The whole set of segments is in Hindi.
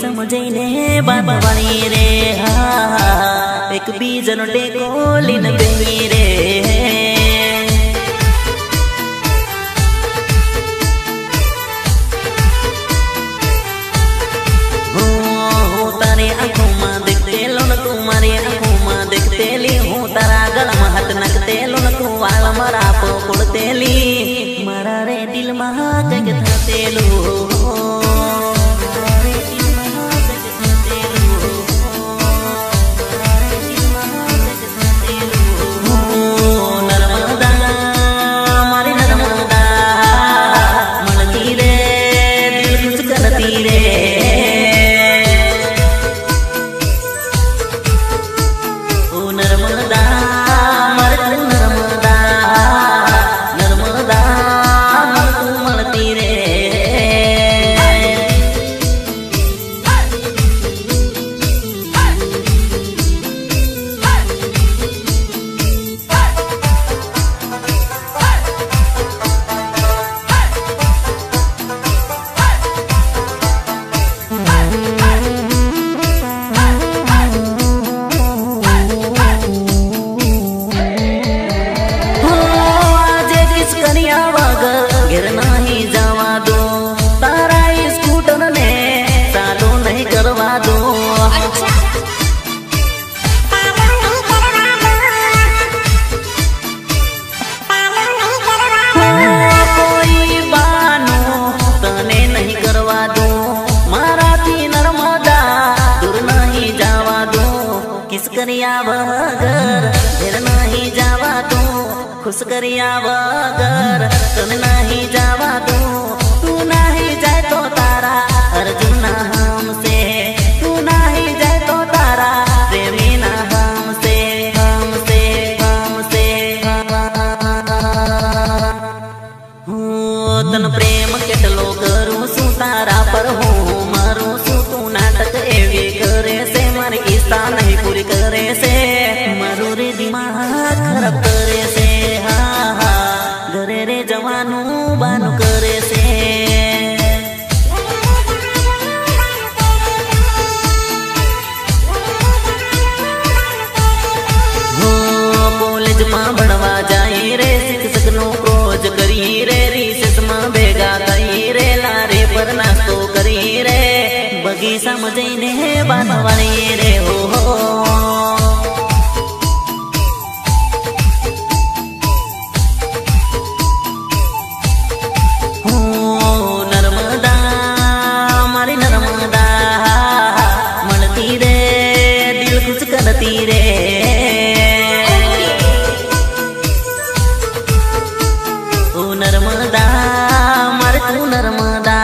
समझे ने बाबा वाली रे एक बीजन टेको लिन बेही रे तारे आंखों में देखते लो न तुम्हारी आंखों में देखते ली हूँ तारा गला में हाथ नकते लो न तू वाल मरा पकड़ते ली मारा रे दिल में कह थाते लो करिया बगर फिर नहीं जावा तू खुश करिया बगर तुम नहीं जावा तू नहीं जाए तो तारा अर्जुन हमसे तू नहीं जाए तो तारा प्रेमी ना हमसे हमसे हमसे तन प्रेम केटलो करूं सु तारा पर हूँ मरूं सु तू नाटक एवी करे से मारी किस्सा नहीं पूरी करे से मारू रे दिमाग खराब करे से घरे रे जवानू बानू करे से कॉलेज में भणवा जाई रे शिक्षक नो क्रोज करी रे रिसेस में भेगा कई रे लारे पर नास्तो करी रे बगीचा में जईने बात वाली रे हो नर्मदा मारी नर्मदा मलती रे दिल कुछ करती रे नर्मदा मार तू नर्मदा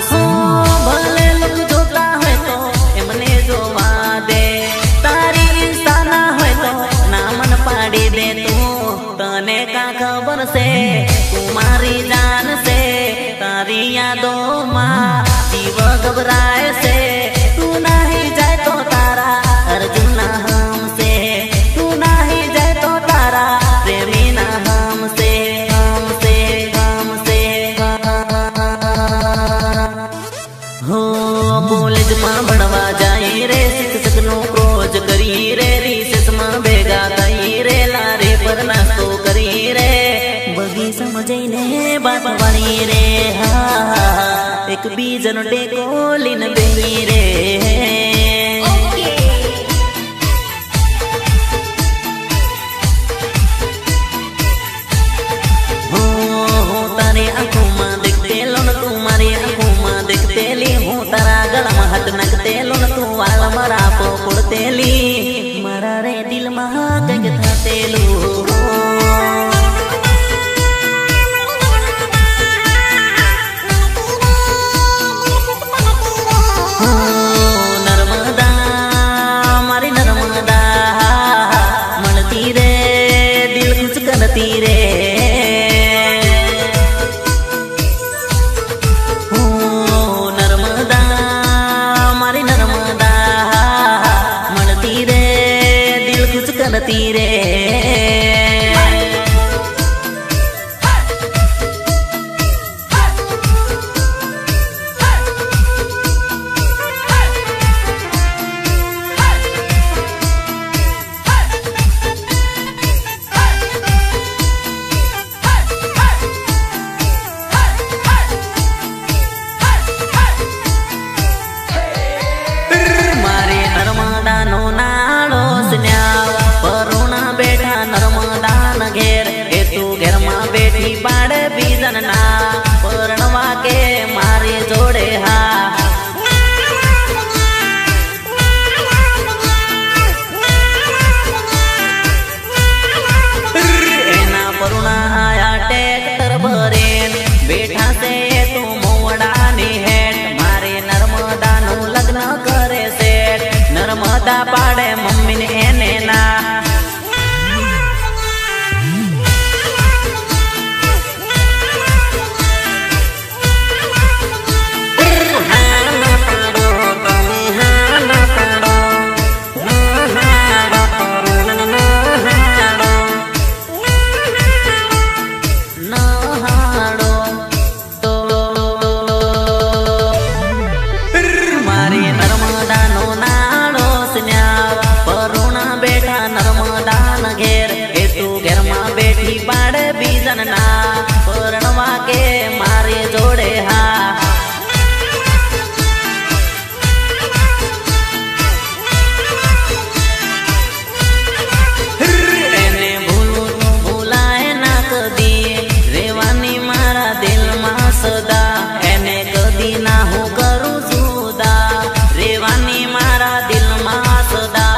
भले लोग जोता है तो एमने जोवा दे तारी इंसाना है तो नामन पाड़ी दे तू तने का खबर से तुम्हारी जान से तारी यादों माँ जीव घबराए से तू नहीं जाए तो तारा अर्जुन हमसे तू नहीं जाए तो तारा प्रेमी ना हमसे हमसे हमसे हो कॉलेज में भणवा जाई रे शिक्षक नो क्रोज करी रे रिसेस में भेगा कई रे लारे पर नास्तो करी रे बगीचा में जईने बात वाली रे एक बीजन टेको लिन बेही रे तारे आंखों में देखते लो न तुम्हारी आंखों में देखते ली हूँ तारा ગળામાં હાથ નાખતેલો ને તું વાળ મારા પોકળતેલી મારા રે દિલમાં કંઈક થતેલું તીરે નર્મદા મારી નર્મદા મળતી રે દિલ ખુશ કરતી રે પાડે બીજન ના પરણવા કે મારી જોડે હા એના પરુણા આયા ટ્રેક્ટર ભરે બેઠા છે તું મોવડાની હેઠ મારી નર્મદા નું લગ્ન કરે છે નર્મદા પાડે મમ્મી ને એને ના પાડે બીજન ના પરણવા કે મારી જોડે હા એને ભૂલું તો ભૂલાય ના કદી રેવાની મારા દિલમાં સદા એને કદી ના હું કરું જુદા રેવાની મારા દિલમાં સદા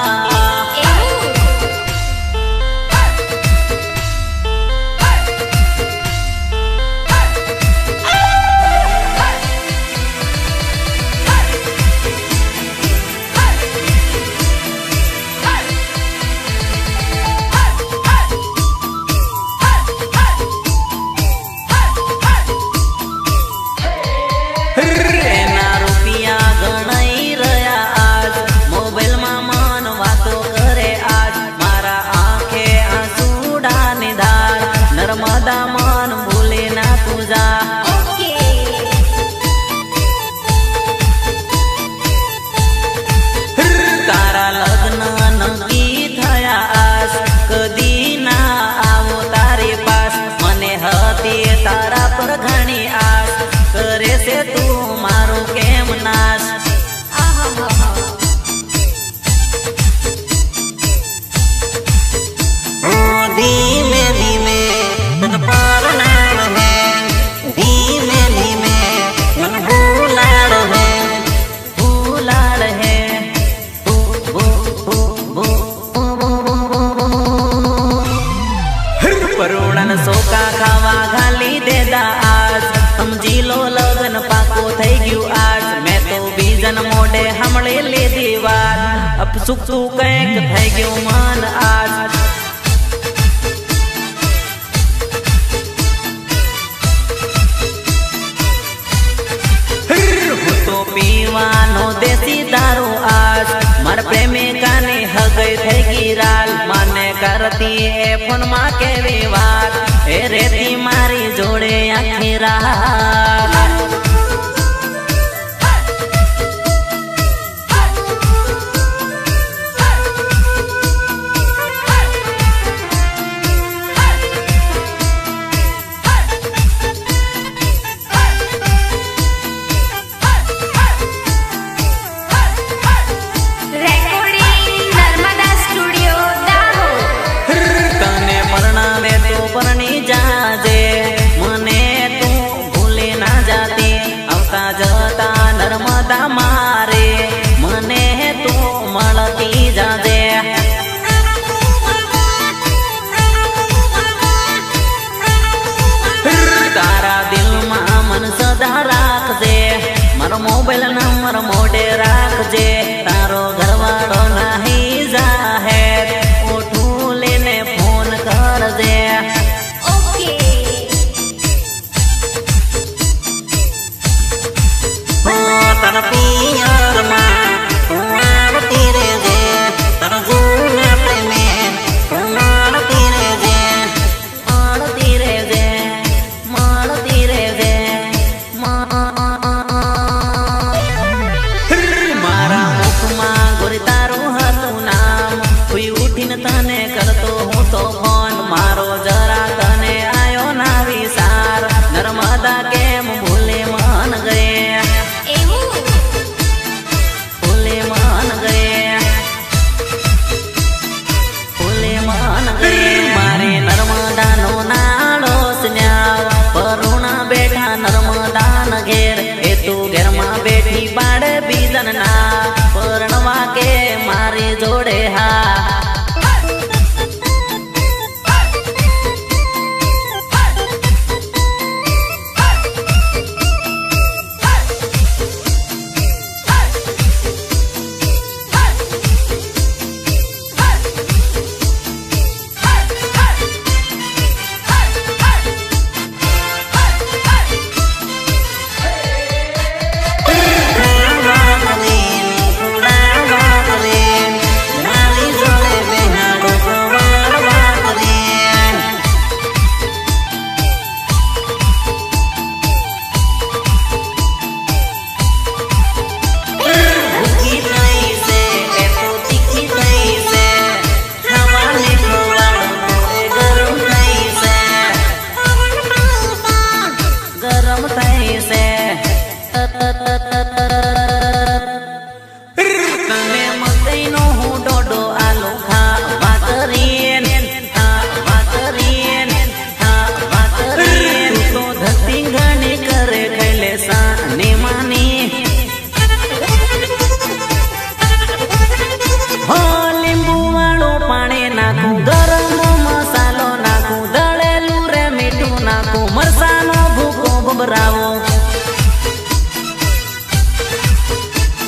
નર્મદા મન ભૂલે ના તુજા તારા લગ્ન નક્કી થયા આસ કદી ના આવો તારી પાસ મને હતી તારા પર ઘણી આસ કરે છે તું મારું કેમ નાશ ધીમે ધીમે ધીમે ધીમે ભૂલાડ હે પરોડાન સોકા ખાવા ઘાલી દેદા આજ સમજી લો લગન પાકો થઈ ગયું આજ મેં તો બીજન મોઢે હમળે લીધી વાત અપસુક તું કંઈક થઈ ગયું મન આજ પીવાનો દેશી દારૂ આજ માર પ્રેમિકાની હગઈ થઈ ગઈ રાલ મને કરતી એ ફોન માં કેવી વાત એ રેતી મારી જોડે આખી રાત પરણી જાજે મને તું ભૂલી ના જા નંબર મોઢે રાખજે તારો ઘરવાળો નાહી જાહેર ઓઠું લઈને ફોન કરજે તન પિયરમાં તું આવતી રેજે તન જૂના પ્રેમે તું મળતી રેજે મળતી રેજે મળતી રેજે મારા મુખમાં ગોરી તારું હતું નામ કોઈ ઉઠીને તને કરતો હું તો ફોન મારો જરા તને આયો ના વિચાર નર્મદા કેમ ભૂલે મન ગયે ભૂલે મન ગયે ભૂલે મન ગયે મારે નર્મદાનો નાળો સ્ન્યાવ પરુણા બેઠા નર્મદાન ઘેર એ તું ઘેરમાં બેઠી બાળે બીજન ના પરણવા કે મારી જોડે હા બરાવો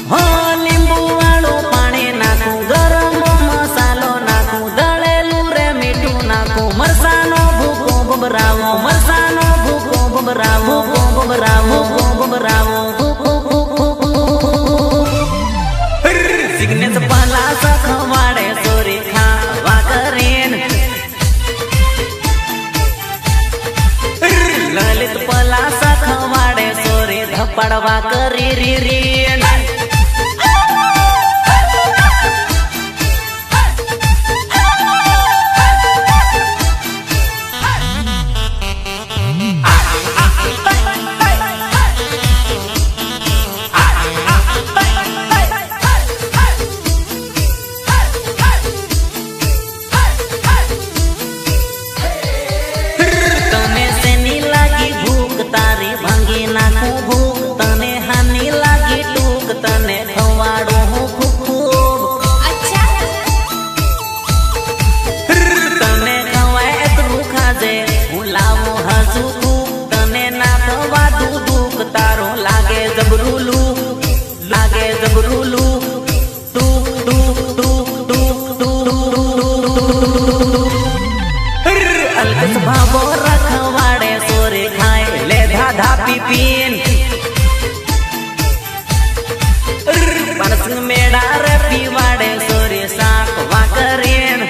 હો લીંબુ વાળું પાણી નાખું ગરમ મસાલો નાખું દળેલું રે મીઠું નાખું મરસાનો ભૂકો બબરાવો મરસાનો ભૂકો બબરાવો બબરાવો બબરાવો સિગ્નેચ પાલા સખવાડે સોરી ખાવા કરીને લલિત પલા સખવાડે સોરી ધપાડવા કરી રી રી ભાવો રખવાડે સોરે ખાય લે ધાધા પીપીન પરસંગ મેળા રે પીવાડે સોરે શાક વાકરીન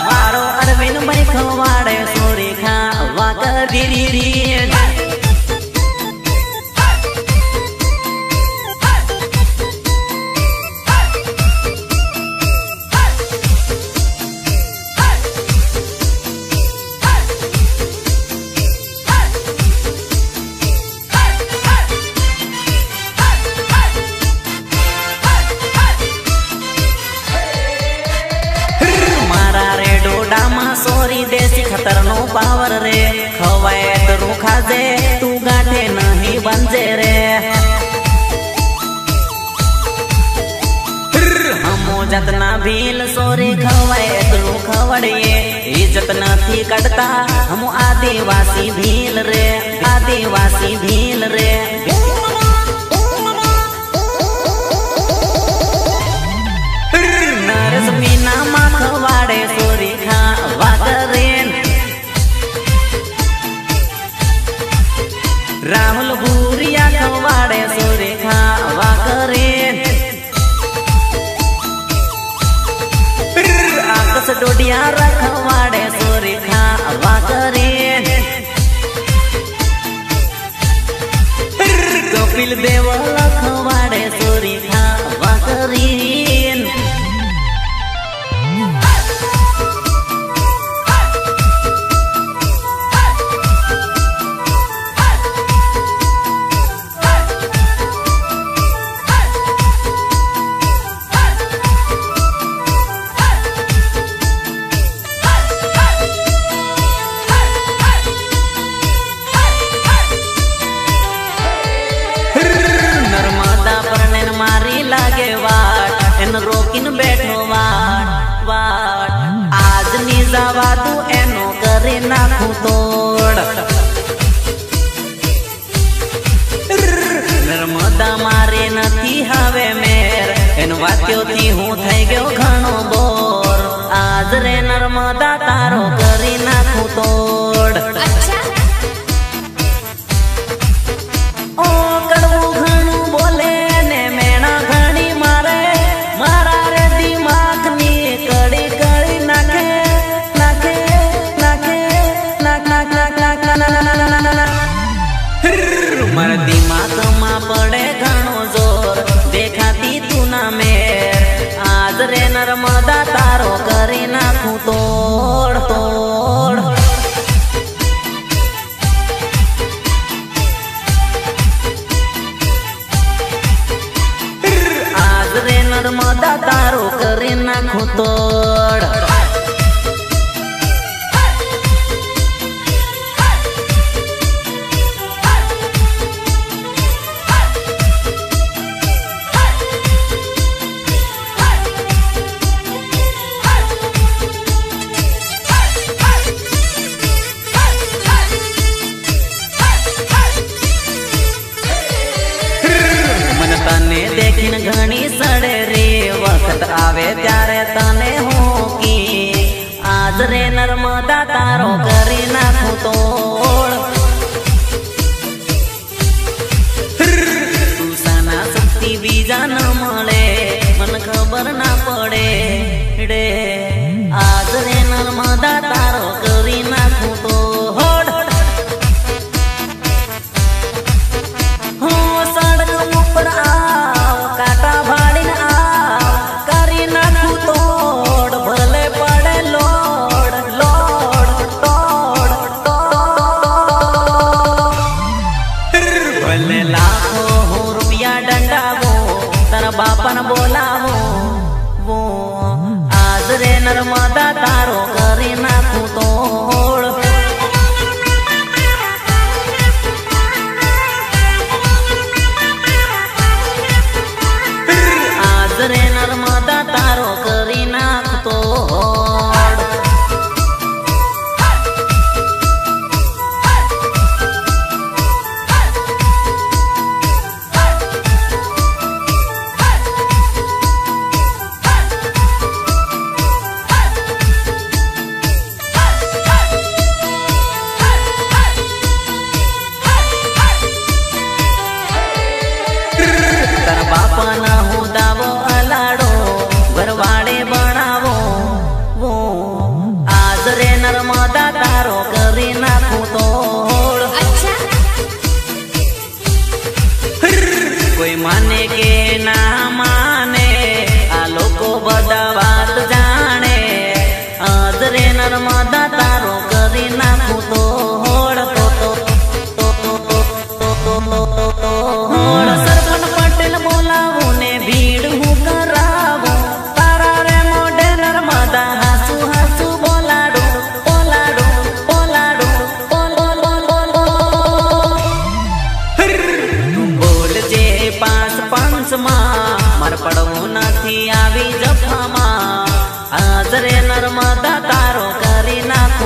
મારો અરવિંદ ભાઈ ખવાડે સોરે ખાવા કરી રીન ખતરનો પાવર રે ખવાય તો ખાજે તું ગાંઠે નહીં બંજે રે હમો જાતના ભીલ સોરે ખવાય તો ખવડીએ ઇજ્જત इज्जत नहीं कटता हम आदिवासी भील रे, आदिवासी भील रे। नरस मीना माखवाड़े सोरी खावा करेन, राहुल भूरिया खवाड़े सोरी खावा करेन। आकस डोडिया रखवाड़े सोरी खावा करेन। कपिल देव लखवाड़े सोरी खावा करेन। लागे वाट एन रोकिन बैठो वाट वाट, आज नी जावा तू एनो करे नाखू तोड़। नर्मदा मारे नथी हवे मेर एन वाक्यो थी हूँ थई गयो घणो बोर। आज रे नर्मदा तारो करी नाखू तोड़। ओ कड़वू घणू बोले मारा दिमाग में पड़े घणो जोर, देखाती तू ना मेर। आज रे नर्मदा तारो करी नाखू तोड़ तोड़। आज रे नर्मदा तारो करी नाखू तोड़। देखिन घनी सड़े रे वक्त आवे त्यारे तने हो की। आज रे नर्मदा तारो करी नाखू तोड़। तू साना शक्ति बीजा न मळे मन खबर ना पड़े रे। आज रे नर्मदा तारो करी नाखू तोड़। हो सड़क ऊपर बापन बोलावो वो। आज रे नर्मदा तारो करी नाखू तोड़। आज रे नर्मदा तारो करी नाखू तोड़। बापन हूँ दावो अलाड़ो घरवाड़े बनावो वो। आज रे नर्मदा तारो करी नाखू तोड़। कोई माने के ना माने आ लोको बदा बात जाने। आज रे नर्मदा तारो करी नाखू तोड़ तो तो तो तो तो तो तो। सरपन पटेल बोलावो ने भीड़ हूँ करावो। तारा रे मोढे नर्मदा हासू हासू बोलाडो बोलाडो बोलाडो बोल बोल बोल बोल। बोल जे पांच पंच मां मार पड़वो નથી આવી જફામાં। आज रे नर्मदा तारो करी नाखू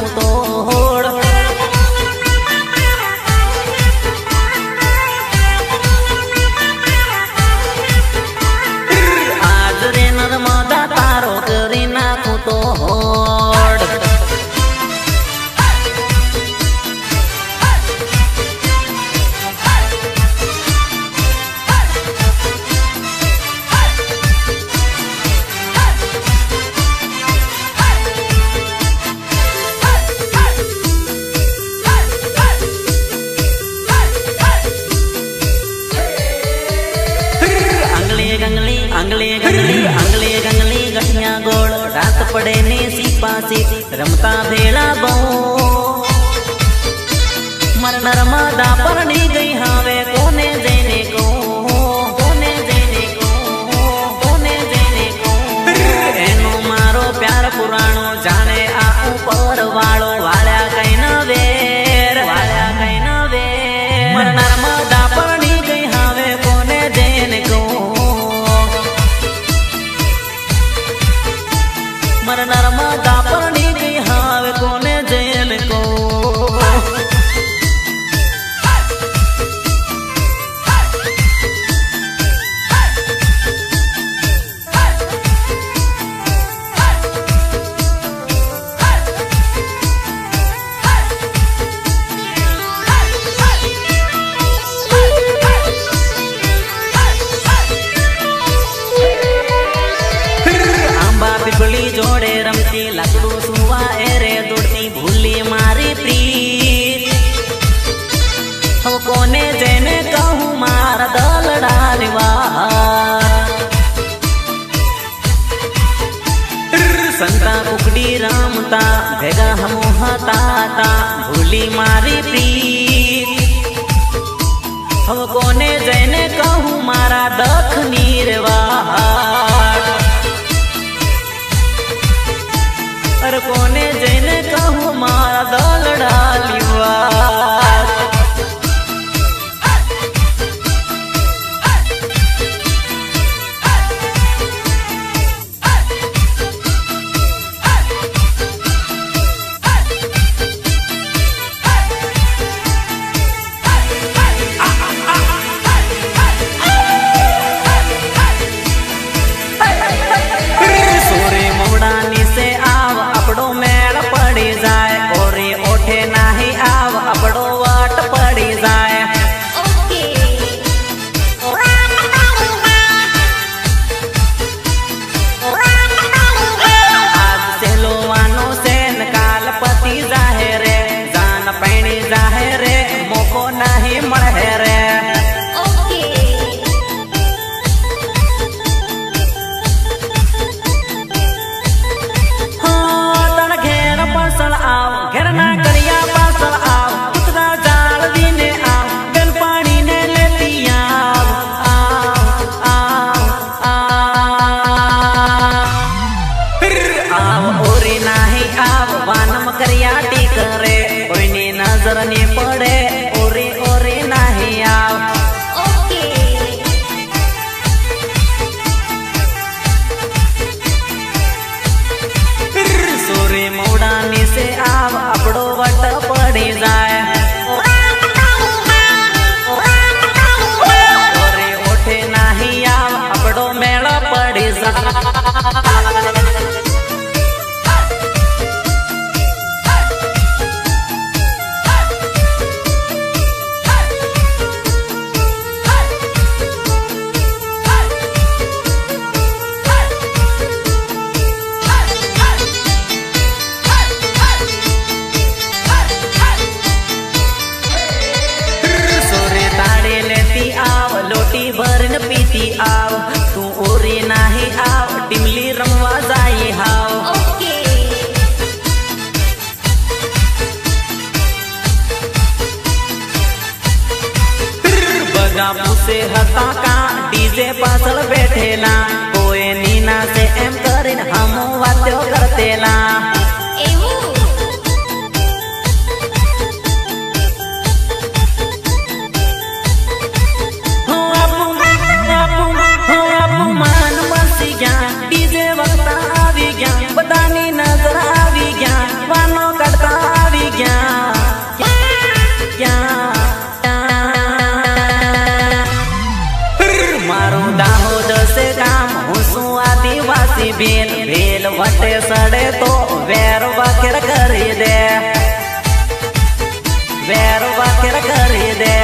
अंगले गंगली गठिया गोड़ रात पड़े ने सीपासी रमता भेड़ा बो मर नर्मदा परणी गई हावे कोने जेने को एनो मारो प्यार पुराणो जाने आ ऊपर वालो वाल्या कई न वेर मर नर्मदा परणी गई हावे कोने जेने को मर नर्मदा परणी गई हावे कोने जेने को पिपली जोड़े रमती लकड़ू सुवा एरे दौड़ती भूली मारी प्रीत हम कोने जेने कहूँ मार दल डालवा संता कुकड़ी रामता भेगा हम हताता भूली मारी प्रीत हम कोने जेने कहूँ मारा दख नीरवा अरे कोने जैने कहूँ मारा दल डालिवा नजर ने पड़े ओरे ओरे नहीं आओ सोरे मोड़ानी से आव अपड़ो वट पड़ी जाए ओरे ओठे नहीं आव अपड़ो मेला पड़ी जाए भरन पीती आव तू ओरे नाही आव टिमली रमवा जाई हाव बगा पुसे हता का डीजे पासल बैठेला कोई नीना से एम करिन हम वात्यो करतेला भेल भेल वटे सड़े तो वैर वाकिर करी दे वैर वाकिर करी दे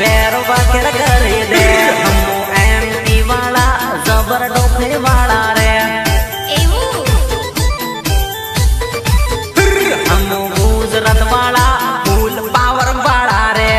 वैर वाकिर करी दे हम एमपी वाला जबर डोखे वाला रे हम गुजरात वाला फूल पावर वाला रे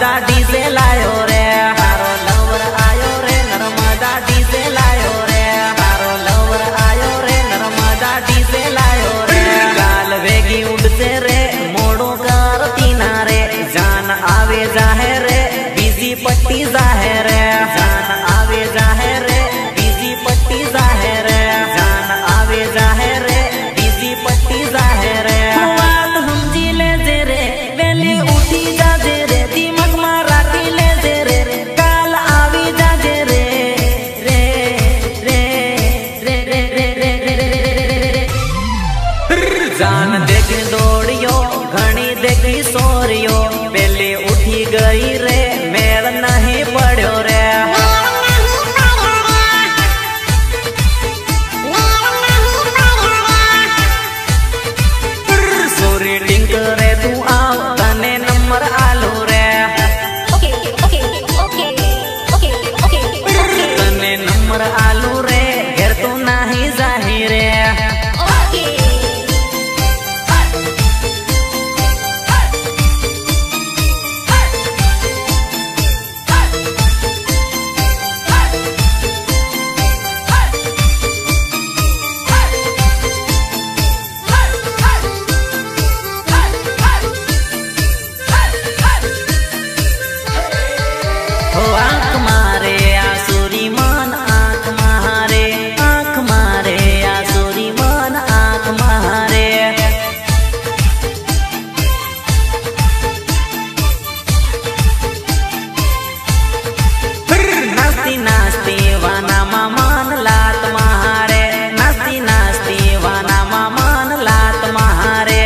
नर्मदा डीजे लायो रे हारो लवर आयो रे नर्मदा डीजे लायो रे हारो लवर आयो रे नर्मदा डीजे लायो रे गाल वेगी उड़ते रे मोड़ो करती ना रे जान आवे जाहे रे बिजी पट्टी जाहे रे जान आवे जाहे रे बिजी पट्टी जाहे रे जान आवे जाहे रे बिजी पट्टी जाहे रे बात समझी ले जे रे वेली उठी जा जे रे दिमाग में राती ले जे रे काल आवी जा जे रे रे रे रे रे रे रे रे जान देख दौड़ियो घणी देखी सोरियो पहले उठी गई रे मेल नहीं पड़ो रे सोरी टिंक रे तू आओ तने नंबर आलो रे तने नंबर आलू रे घर तो नहीं जाही रे आँख मारे आसुरी मन आँख मारे आँख मारे आसुरी मन आँख मारे नास्ती नास्ती वाना मन लात मारे नास्ती नास्ती वाना मन लात मारे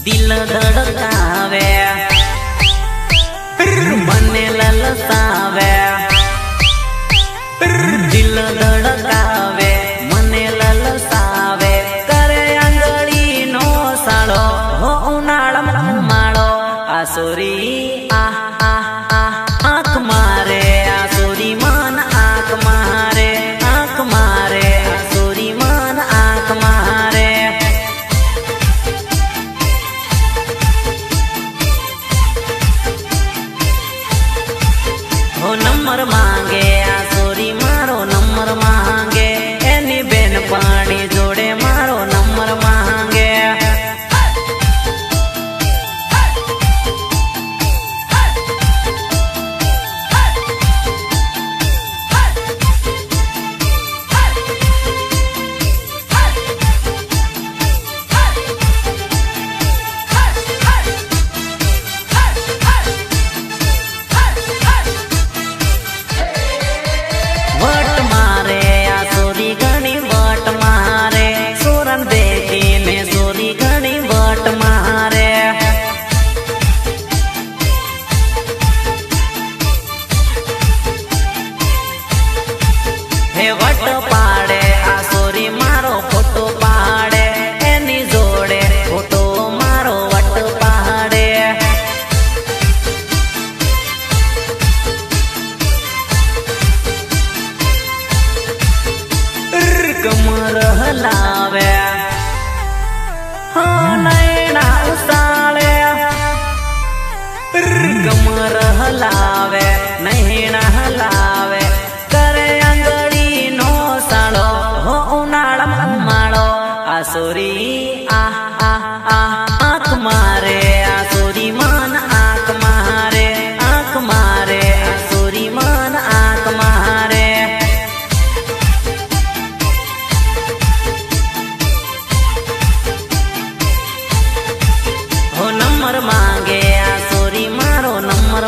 दिल धड़कावे मने ललसावे दिल धड़कावे मने ललसावे करे आंगड़ी नो साड़ो हो उनाळम माळो आसुरी आ आ आ आँख मारे आसुरी मन आँख मारे आँख मारे आसुरी मन आँख मारे हो नंबर मांगे आसुरी मारो नंबर मांगे एनी बेन पानी जोड़े मारो नंबर मांगे वट मारे आसुरी घणी वट मारे सोरन देखी ने सोरी घणी वट मारे हे वट पाड़े आसुरी मारो फोटो पाड़े एनी जोड़े फोटो मारो वट पाड़े कमर हलावे हाँ नैना उसाले कमर हलावे नैना हलावे करे अंगड़ी नो साड़ो हो उनाळम माळो आसुरी आ आ आ आँख मारे आसुरी मन आँख मारे आँख मारे आसुरी मन आँख मारे हो नंबर मांगे आसुरी मारो नंबर